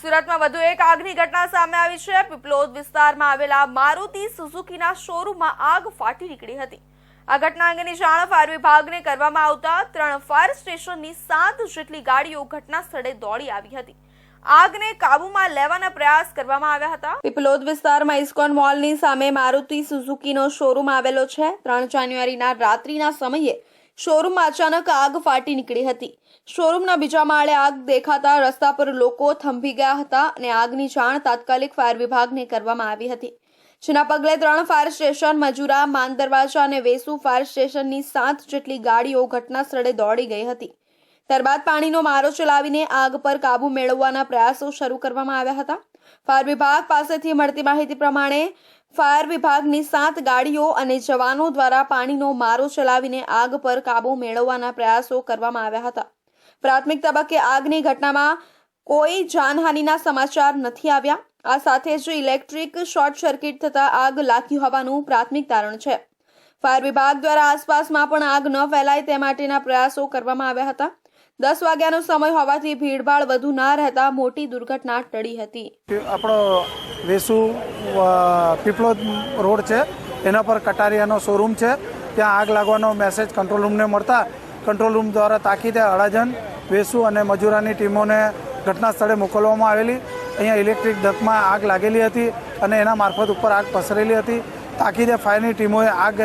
સુરતમાં વધુ એક આગની ઘટના સામે આવી છે। પીપલોદ વિસ્તારમાં આવેલા મારુતિ સુઝુકીના શોરૂમમાં આગ ફાટી નીકળી હતી। આ ઘટના અંગેની જાણ ફાયર વિભાગને કરવામાં આવતા 3 ફાયર સ્ટેશનની 7 જેટલી ગાડીઓ ઘટના સ્થળે દોડી આવી હતી। આગને કાબૂમાં લેવાના પ્રયાસ કરવામાં આવ્યા હતા। પીપલોદ વિસ્તારમાં ઇસ્કોન મોલની સામે મારુતિ સુઝુકીનો શોરૂમ આવેલો છે। 3 જાન્યુઆરીના રાત્રિના સમયે શોરૂમમાં અચાનક આગ ફાટી નીકળી હતી। શોરૂમના બીજા માળે આગ દેખાતા રસ્તા પર લોકો થંભી ગયા હતા અને આગની જાણ તાત્કાલિક ફાયર વિભાગને કરવામાં આવી હતી, જેના પગલે 3 ફાયર સ્ટેશન મજુરા, માન દરવાજા અને વેસુ ફાયર સ્ટેશનની 7 જેટલી ગાડીઓ ઘટના સ્થળે દોડી ગઈ હતી। ત્યારબાદ પાણીનો મારો ચલાવીને આગ પર કાબુ મેળવવાના પ્રયાસો શરૂ કરવામાં આવ્યા હતા। ફાયર વિભાગ પાસેથી મળતી માહિતી પ્રમાણે ફાયર વિભાગની 7 ગાડીઓ અને જવાનો દ્વારા પાણીનો મારો ચલાવીને આગ પર કાબુ મેળવવાના પ્રયાસો કરવામાં આવ્યા હતા। પ્રાથમિક તબક્કે આગની ઘટનામાં કોઈ જાનહાનિના સમાચાર નથી આવ્યા। આ સાથે જ ઇલેક્ટ્રિક શોર્ટ સર્કિટ થતા આગ લાગી હોવાનું પ્રાથમિક તારણ છે। ફાયર વિભાગ દ્વારા આસપાસમાં પણ આગ ન ફેલાય તે માટેના પ્રયાસો કરવામાં આવ્યા હતા। 10 વાગ્યાનો સમય હોવાથી ભીડભાડ વધુ ના રહેતા મોટી દુર્ઘટના ટળી હતી। આપણો વેસુ પીપલોદ રોડ છે, એના પર કટારિયાનો શોરૂમ છે। ત્યાં આગ લાગવાનો મેસેજ કંટ્રોલ રૂમને મળતા કંટ્રોલ રૂમ દ્વારા તાકીદે અડાજણ, વેસુ અને મજૂરાની ટીમોને ઘટના સ્થળે મોકલવામાં આવેલી। અહીંયા ઇલેક્ટ્રિક ડકમાં આગ લાગેલી હતી અને એના મારફત ઉપર આગ પસરેલી હતી। તાકીદે ફાયરની ટીમોએ આગ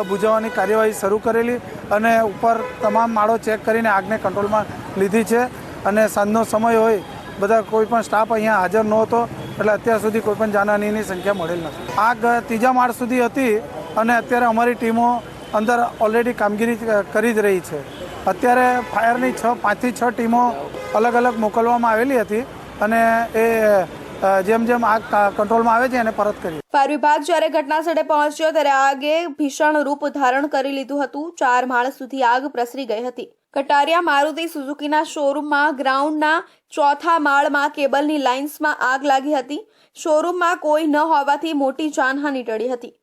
બુઝાવવાની કાર્યવાહી શરૂ કરેલી અને ઉપર તમામ માળો ચેક કરીને આગને કંટ્રોલમાં લીધી છે। અને સાંજનો સમય હોય, બધા કોઈ પણ સ્ટાફ અહીંયા હાજર નહોતો, એટલે અત્યાર સુધી કોઈ પણ જાનહાનિની સંખ્યા મળેલ નથી। આગ 3જા માળ સુધી હતી અને અત્યારે અમારી ટીમો અંદર ઓલરેડી કામગીરી કરી જ રહી છે। અત્યારે ફાયરની 5 થી 6 ટીમો અલગ અલગ મોકલવામાં આવેલી હતી અને એ જેમ જેમ આગ કંટ્રોલમાં આવે છે એને પરત કરી। ફાયર વિભાગ જ્યારે ઘટના સ્થળે પહોંચ્યો ત્યારે આગે ભીષણ રૂપ ધારણ કરી લીધું હતું। 4 માળ સુધી આગ પ્રસરી ગઈ હતી। કટારિયા મારુતિ સુઝુકીના શોરૂમમાં ગ્રાઉન્ડના 4થા માળમાં કેબલની લાઇન્સમાં આગ લાગી હતી। શોરૂમમાં કોઈ ન હોવાથી મોટી જાનહાનિ ટળી હતી।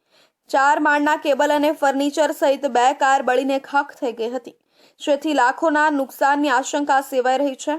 4 માળના કેબલ અને ફર્નિચર સહિત 2 કાર બળીને ખાખ થઈ ગઈ હતી, જેથી લાખોના નુકસાનની આશંકા સેવાઈ રહી છે।